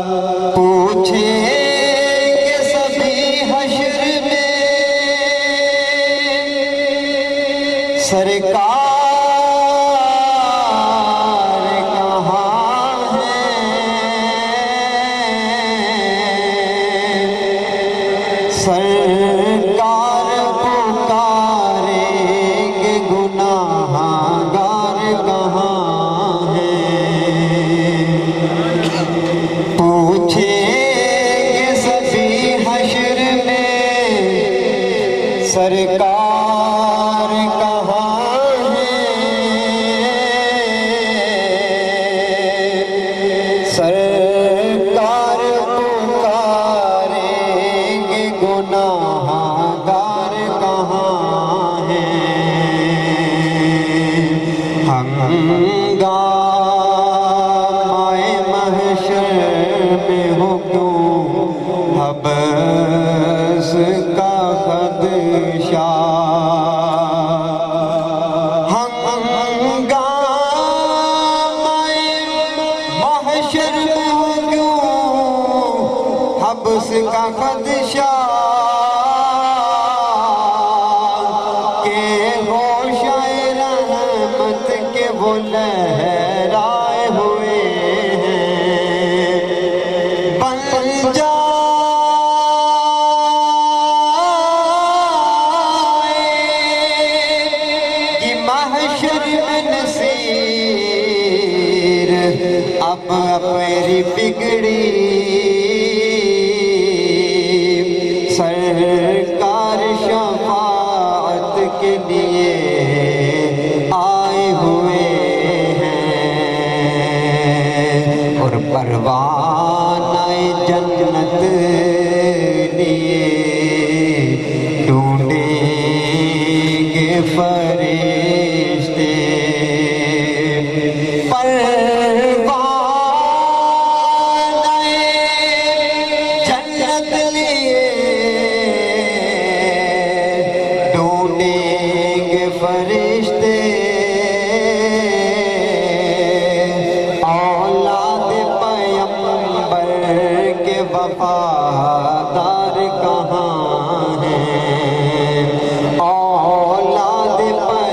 پوچھیں گے سبھی حشر میں سرکار کہاں ہے، سرکار پکاریں گے گناہگار کہاں ہے۔ پوچھیں گے سبھی حشر میں سرکار کہاں ہے، سرکار پکاریں گے گناہگار کہاں ہے۔ ہنگامۂ محشر میں ہو کیوں حبس کا خدشہ، ہنگامۂ محشر میں ہو کیوں حبس کا خدشہ، کہ ہوشائے رحمت کے وہ لہرائے ہوئے ہیں۔ بن جائے کہ محشر میں نصیر اب میری بگڑی، سرکار شفاعت کے لیے آئے ہوئے ہیں، اور پروانہ جنت لیے ڈھونڈیں گے فرشتے، پروانہ جنت لیے ڈھونڈیں گے فرشتے، اولاد پیغمبر کے وفادار کہاں